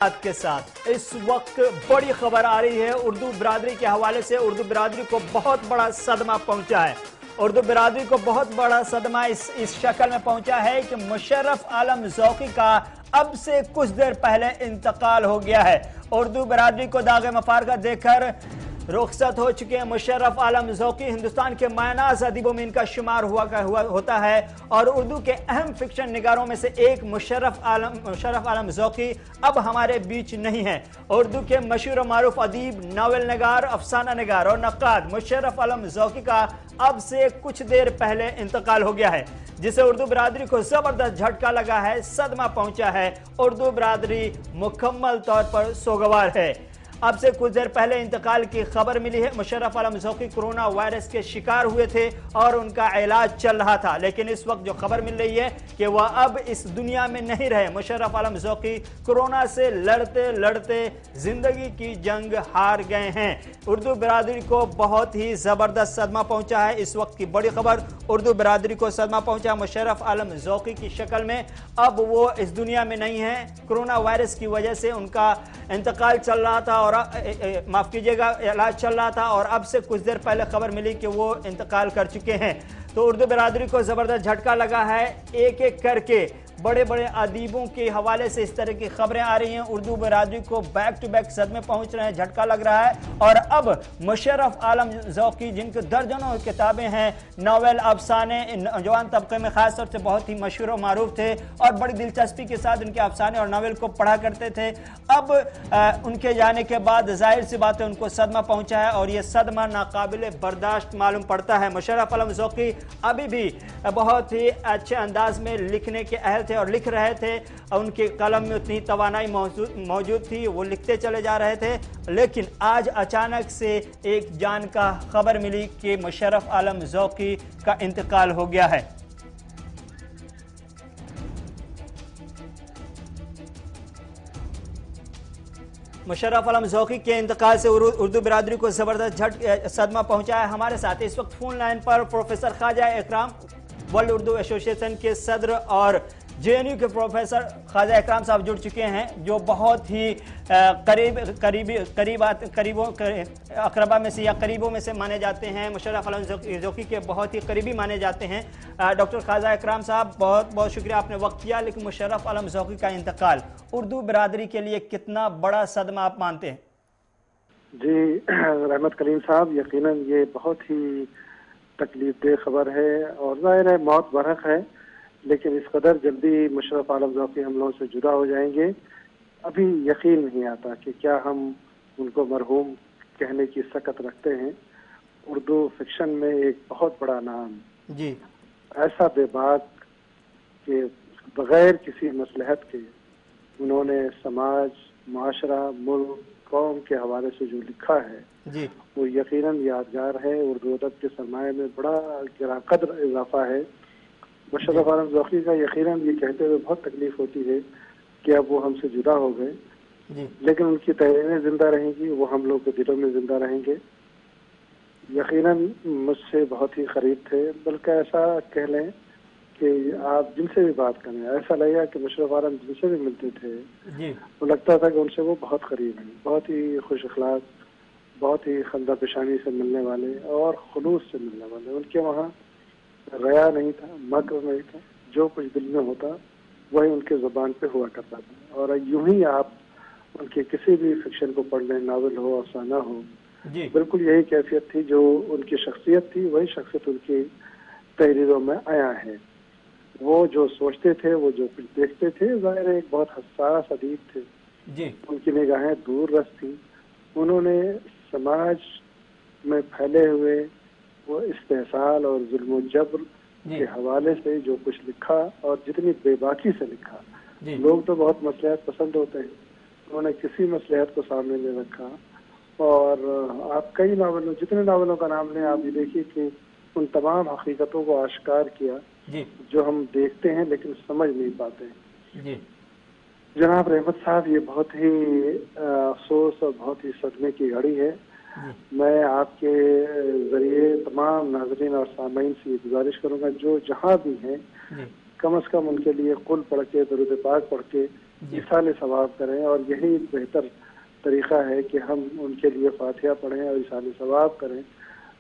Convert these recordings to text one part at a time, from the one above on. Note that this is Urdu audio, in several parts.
کے ساتھ اس وقت بڑی خبر آ رہی ہے اردو برادری کے حوالے سے۔ اردو برادری کو بہت بڑا صدمہ پہنچا ہے۔ اردو برادری کو بہت بڑا صدمہ اس شکل میں پہنچا ہے کہ مشرف عالم ذوقی کا اب سے کچھ دیر پہلے انتقال ہو گیا ہے۔ اردو برادری کو داغ مفارقت دے کر رخصت ہو چکے ہیں مشرف عالم ذوقی۔ ہندوستان کے مایہ ناز ادیبوں میں ان کا شمار ہوتا ہے اور اردو کے اہم فکشن نگاروں میں سے ایک مشرف عالم ذوقی اب ہمارے بیچ نہیں ہے۔ اردو کے مشہور و معروف ادیب، ناول نگار، افسانہ نگار اور نقاد مشرف عالم ذوقی کا اب سے کچھ دیر پہلے انتقال ہو گیا ہے، جسے اردو برادری کو زبردست جھٹکا لگا ہے، صدمہ پہنچا ہے۔ اردو برادری مکمل طور پر سوگوار ہے۔ اب سے کچھ دیر پہلے انتقال کی خبر ملی ہے۔ مشرف عالم ذوقی کورونا وائرس کے شکار ہوئے تھے اور ان کا علاج چل رہا تھا، لیکن اس وقت جو خبر مل رہی ہے کہ وہ اب اس دنیا میں نہیں رہے۔ مشرف عالم ذوقی کورونا سے لڑتے لڑتے زندگی کی جنگ ہار گئے ہیں۔ اردو برادری کو بہت ہی زبردست صدمہ پہنچا ہے۔ اس وقت کی بڑی خبر، اردو برادری کو صدمہ پہنچا مشرف عالم ذوقی کی شکل میں۔ اب وہ اس دنیا میں نہیں ہیں۔ کورونا وائرس کی وجہ سے ان کا انتقال چل رہا تھا اور معاف کیجئے گا علاج چل رہا تھا، اور اب سے کچھ دیر پہلے خبر ملی کہ وہ انتقال کر چکے ہیں۔ تو اردو برادری کو زبردست جھٹکا لگا ہے۔ ایک ایک کر کے بڑے بڑے ادیبوں کے حوالے سے اس طرح کی خبریں آ رہی ہیں۔ اردو برادری کو بیک ٹو بیک صدمے پہنچ رہے ہیں، جھٹکا لگ رہا ہے۔ اور اب مشرف عالم ذوقی، جن کے درجنوں کتابیں ہیں، ناول، افسانے، نوجوان طبقے میں خاص طور سے بہت ہی مشہور و معروف تھے اور بڑی دلچسپی کے ساتھ ان کے افسانے اور ناول کو پڑھا کرتے تھے، اب ان کے جانے کے بعد ظاہر سی بات ہے ان کو صدمہ پہنچا ہے اور یہ صدمہ ناقابل برداشت معلوم پڑتا ہے۔ مشرف عالم ذوقی ابھی بھی بہت ہی اچھے انداز میں لکھنے کے اہل تھے اور لکھ رہے تھے، ان کے قلم میں اتنی توانائی موجود تھی، وہ لکھتے چلے جا رہے تھے، لیکن آج اچانک سے ایک جان کا خبر ملی کہ مشرف عالم ذوقی کا انتقال ہو گیا ہے۔ مشرف عالم ذوقی کے انتقال سے اردو برادری کو زبردست صدمہ پہنچا ہے۔ ہمارے ساتھ اس وقت فون لائن پر پروفیسر خواجہ اکرام، ورلڈ اردو ایسوسی ایشن کے صدر اور جے این یو کے پروفیسر خواجہ اکرام صاحب جڑ چکے ہیں، جو بہت ہی اقربا میں سے یا قریبوں میں سے مانے جاتے ہیں، مشرف عالم ذوقی کے بہت ہی قریبی مانے جاتے ہیں۔ ڈاکٹر خواجہ اکرام صاحب، بہت بہت شکریہ آپ نے وقت کیا، لیکن مشرف عالم ذوقی کا انتقال اردو برادری کے لیے کتنا بڑا صدمہ آپ مانتے ہیں؟ جی رحمت کلیم صاحب، یقیناً یہ بہت ہی تکلیف دہ خبر ہے اور ظاہر ہے موت برحق ہے، لیکن اس قدر جلدی مشرف عالم ذوقی ہم لوگوں سے جدا ہو جائیں گے ابھی یقین نہیں آتا کہ کیا ہم ان کو مرحوم کہنے کی سکت رکھتے ہیں۔ اردو فکشن میں ایک بہت بڑا نام، جی، ایسا بے باک کہ بغیر کسی مصلحت کے انہوں نے سماج، معاشرہ، ملک، قوم کے حوالے سے جو لکھا ہے جی، وہ یقیناً یادگار ہے۔ اردو ادب کے سرمایہ میں بڑا گراں قدر اضافہ ہے۔ مشرف عالم ذوقی کا یقیناً یہ کہتے ہوئے بہت تکلیف ہوتی ہے کہ اب وہ ہم سے جدا ہو گئے، لیکن ان کی تحریریں زندہ رہیں گی، وہ ہم لوگ کے دلوں میں زندہ رہیں گے۔ یقیناً مجھ سے بہت ہی قریب تھے، بلکہ ایسا کہہ لیں کہ آپ جن سے بھی بات کریں ایسا لگا کہ مشرف عالم جن سے بھی ملتے تھے وہ لگتا تھا کہ ان سے وہ بہت قریب ہیں، بہت ہی خوش اخلاق، بہت ہی خندہ پیشانی سے ملنے والے اور خلوص سے ملنے والے۔ ان کے وہاں ریا نہیں تھا، مکر نہیں تھا، جو کچھ دل میں ہوتا وہی ان کے زبان پہ ہوا کرتا تھا۔ اور یوں ہی آپ ان کے کسی بھی فکشن کو پڑھ لیں، ناول ہو، افسانہ ہو، بالکل یہی کیفیت تھی، جو ان کی شخصیت تھی وہی شخصیت ان کی تحریروں میں آیا ہے۔ وہ جو سوچتے تھے، وہ جو کچھ دیکھتے تھے، ظاہر ایک بہت حساس ادیب تھے، ان کی نگاہیں دور رس تھیں۔ انہوں نے سماج میں پھیلے ہوئے وہ استحصال اور ظلم و جبر کے حوالے سے جو کچھ لکھا اور جتنی بے باکی سے لکھا، لوگ تو بہت مصلحت پسند ہوتے ہیں، انہوں نے کسی مصلحت کو سامنے نہیں رکھا۔ اور آپ کئی ناولوں، جتنے ناولوں کا نام لیں، آپ یہ دیکھیے کہ ان تمام حقیقتوں کو آشکار کیا جو ہم دیکھتے ہیں لیکن سمجھ نہیں پاتے ہیں۔ جناب رحمت صاحب، یہ بہت ہی افسوس اور بہت ہی صدمے کی گھڑی ہے۔ میں آپ کے ذریعے تمام ناظرین اور سامعین سے یہ گزارش کروں گا جو جہاں بھی ہیں کم از کم ان کے لیے قل پڑھ کے، درود پاک پڑھ کے ایصال ثواب کریں، اور یہی بہتر طریقہ ہے کہ ہم ان کے لیے فاتحہ پڑھیں اور ایصال ثواب کریں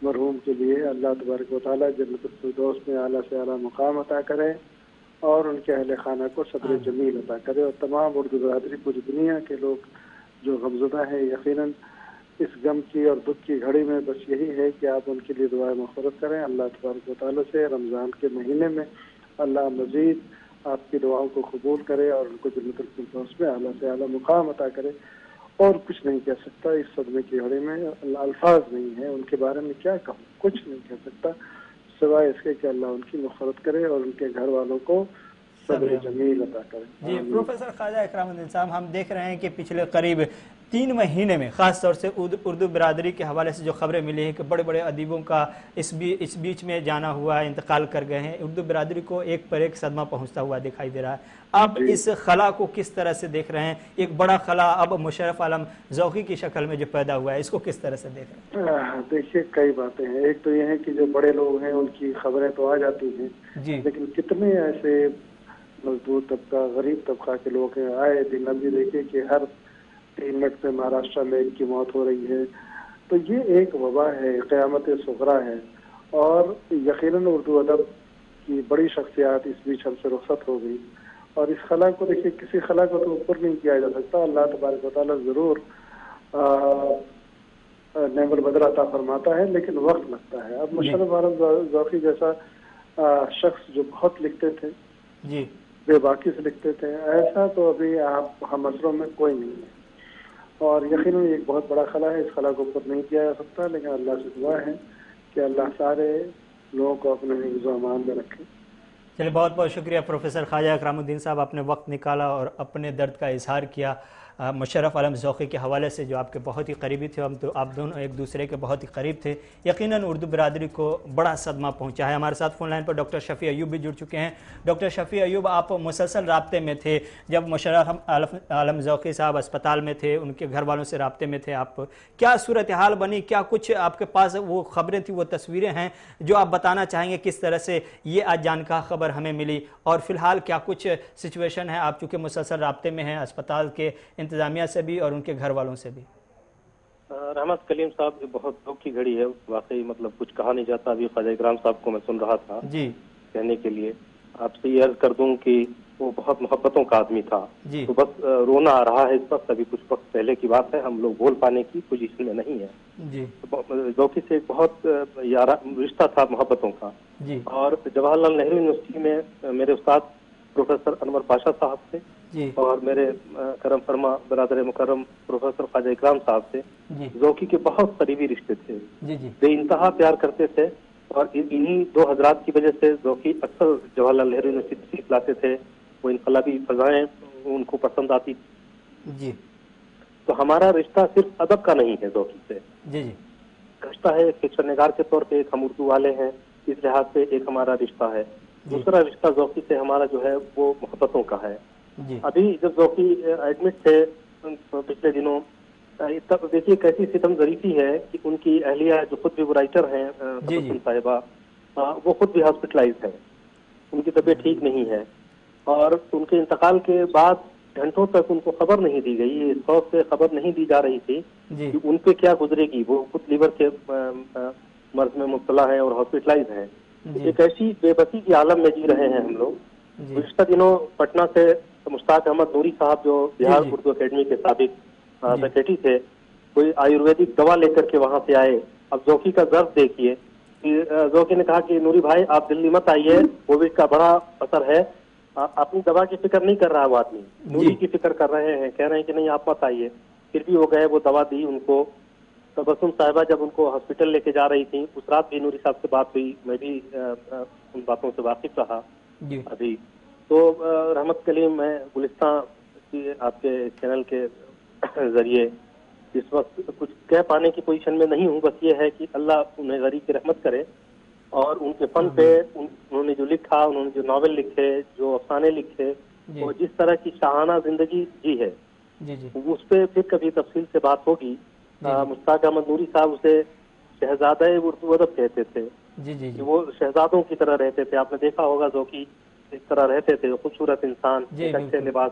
مرحوم کے لیے۔ اللہ تبارک و تعالیٰ جنت الفردوس میں اعلیٰ سے اعلیٰ مقام عطا کرے اور ان کے اہل خانہ کو صبر جمیل عطا کرے، اور تمام اردو برادری پوری دنیا کے لوگ جو غمزدہ ہیں، یقیناً اس غم کی اور دکھ کی گھڑی میں بس یہی ہے کہ آپ ان کے لیے دعائیں مغفرت کریں اللہ تبارک و تعالیٰ سے۔ رمضان کے مہینے میں اللہ مزید آپ کی دعاؤں کو قبول کرے اور ان کو جنت الفردوس میں اعلیٰ سے اعلیٰ مقام عطا کرے۔ اور کچھ نہیں کہہ سکتا اس صدمے کی گھڑی میں، الفاظ نہیں ہیں ان کے بارے میں کیا کہوں، کچھ نہیں کہہ سکتا سوائے اس کے کہ اللہ ان کی مغفرت کرے اور ان کے گھر والوں کو صبر جمیل عطا کرے۔ جی پروفیسر خواجہ اکرام الدین صاحب، ہم دیکھ رہے ہیں کہ پچھلے قریب 3 مہینے میں خاص طور سے اردو برادری کے حوالے سے جو خبریں ملی ہیں کہ بڑے بڑے ادیبوں کا اس بیچ میں جانا ہوا ہے، انتقال کر گئے ہیں، اردو برادری کو ایک پر ایک صدمہ پہنچتا ہوا دکھائی دے رہا ہے۔ آپ اس خلا کو کس طرح سے دیکھ رہے ہیں؟ ایک بڑا خلا اب مشرف عالم ذوقی کی شکل میں جو پیدا ہوا ہے، اس کو کس طرح سے دیکھ رہے ہیں؟ دیکھیے کئی باتیں ہیں، ایک تو یہ ہے کہ جو بڑے لوگ ہیں ان کی خبریں تو آ جاتی ہیں جی، لیکن کتنے ایسے مزدور طبقہ، غریب طبقہ کے لوگ ہیں، آئے دن اب یہ دیکھیے کہ ہر 3 منٹ میں مہاراشٹر میں ایک کی موت ہو رہی ہے، تو یہ ایک وبا ہے، قیامت صغریٰ ہے، اور یقیناً اردو ادب کی بڑی شخصیات اس بیچ ہم سے رخصت ہو گئی، اور اس خلا کو دیکھیے کسی خلا کو تو اوپر نہیں کیا جا سکتا، اللہ تبارک و تعالیٰ ضرور نعم البدر عطا فرماتا ہے لیکن وقت لگتا ہے۔ اب مشرف عالم ذوقی جیسا شخص جو بہت لکھتے تھے، جی، بے باکی سے لکھتے تھے، ایسا تو ابھی آپ ہم عصروں میں کوئی نہیں ہے، اور یقیناً ایک بہت بڑا خلا ہے، اس خلا کو اوپر نہیں کیا جا سکتا، لیکن اللہ سے دعا ہے کہ اللہ سارے لوگوں کو اپنے حفظ و امان میں رکھے۔ چلیے بہت بہت شکریہ پروفیسر خواجہ اکرام الدین صاحب، آپ نے وقت نکالا اور اپنے درد کا اظہار کیا مشرف عالم ذوقی کے حوالے سے جو آپ کے بہت ہی قریبی تھے، آپ دونوں ایک دوسرے کے بہت ہی قریب تھے۔ یقیناً اردو برادری کو بڑا صدمہ پہنچا ہے۔ ہمارے ساتھ فون لائن پر ڈاکٹر شفیع ایوب بھی جڑ چکے ہیں۔ ڈاکٹر شفیع ایوب، آپ مسلسل رابطے میں تھے جب مشرف عالم ذوقی صاحب اسپتال میں تھے، ان کے گھر والوں سے رابطے میں تھے آپ، کیا صورتحال بنی؟ کیا کچھ آپ کے پاس وہ خبریں تھیں، وہ تصویریں ہیں جو آپ بتانا چاہیں گے کس طرح سے یہ آج جانکار خبر ہمیں ملی، اور فی الحال کیا کچھ سچویشن ہے؟ آپ چونکہ مسلسل رابطے میں ہیں اسپتال کے انتظامیہ سے بھی اور ان کے گھر والوں سے بھی۔ رحمت کلیم صاحب، یہ بہت دکھ کی گھڑی ہے واقعی، مطلب کچھ کہا نہیں جاتا۔ ابھی خواجہ اکرام صاحب کو میں سن رہا تھا جی، کہنے کے لیے آپ سے یہ عرض کر دوں کہ وہ بہت محبتوں کا آدمی تھا، جی، تو بس رونا آ رہا ہے اس وقت، ابھی کچھ وقت پہلے کی بات ہے، ہم لوگ بول پانے کی پوزیشن میں نہیں ہے۔ جی، ذوقی سے ایک بہت رشتہ تھا محبتوں کا، جی، اور جواہر لال نہرو یونیورسٹی میں میرے استاد پروفیسر انور پاشا صاحب سے جی، اور میرے کرم فرما برادر مکرم پروفیسر خواجہ اکرام صاحب سے جی، ذوقی کے بہت قریبی رشتے تھے، جی، جی، بے انتہا پیار کرتے تھے، اور انہی 2 حضرات کی وجہ سے ذوقی اکثر جواہر لال نہرو یونیورسٹی تشریف لاتے تھے، وہ انقلابی فضائیں ان کو پسند آتی تھی۔ جی، تو ہمارا رشتہ صرف ادب کا نہیں ہے ذوقی سے، جی، جی، رشتہ ہے ایک فکشن نگار کے طور پہ، ایک ہم اردو والے ہیں اس لحاظ سے ایک ہمارا رشتہ ہے۔ دوسرا رشتہ ذوقی سے ہمارا جو ہے وہ محبتوں کا ہے۔ جی، ابھی جب ذوقی ایڈمٹ تھے پچھلے دنوں، دیکھیے کیسی ستم ظریفی ہے کہ ان کی اہلیہ جو خود بھی وہ رائٹر ہیں تبسم صاحبہ، وہ خود بھی ہاسپٹلائز ہیں، ان کی طبیعت ٹھیک نہیں ہے، اور ان کے انتقال کے بعد گھنٹوں تک ان کو خبر نہیں دی گئی، اس خوف سے خبر نہیں دی جا رہی تھی کہ ان پہ کیا گزرے گی، وہ خود لیور کے مرض میں مبتلا ہیں اور ہاسپٹلائز ہیں۔ ایک ایسی بے بسی کی عالم میں جی رہے ہیں ہم لوگ۔ گزشتہ دنوں پٹنہ سے مشتاق احمد نوری صاحب جو بہار اردو اکیڈمی کے سابق سیکریٹری تھے، کوئی آیورویدک دوا لے کر کے وہاں سے آئے۔ اب ذوقی کا ضرب دیکھیے، ذوقی نے کہا کہ نوری بھائی آپ دلی مت آئیے، کووڈ کا بڑا اثر ہے، اپنی دوا کی فکر نہیں کر رہا وہ آدمی، نوری کی فکر کر رہے ہیں، کہہ رہے ہیں کہ نہیں آپ مت آئیے، پھر بھی وہ گئے، وہ دوا دی ان کو۔ تبسم صاحبہ جب ان کو ہاسپٹل لے کے جا رہی تھیں، اس رات بھی نوری صاحب سے بات ہوئی، میں بھی ان باتوں سے واقف رہا ابھی۔ تو رحمت کلیم، میں گلستان کی آپ کے چینل کے ذریعے اس وقت کچھ کہہ پانے کی پوزیشن میں نہیں ہوں، بس یہ ہے کہ اللہ انہیں غریب کی رحمت کرے، اور ان کے فن پہ انہوں نے جو لکھا، انہوں نے جو ناول لکھے، جو افسانے لکھے، اور جس طرح کی شاہانہ زندگی جی ہے، اس پہ پھر کبھی تفصیل سے بات ہوگی۔ مشتاق احمد نوری صاحب اسے شہزادہ اردو ادب کہتے تھے، وہ شہزادوں کی طرح رہتے تھے، آپ نے دیکھا ہوگا ذوقی اس طرح رہتے تھے، خوبصورت انسان، اچھے لباس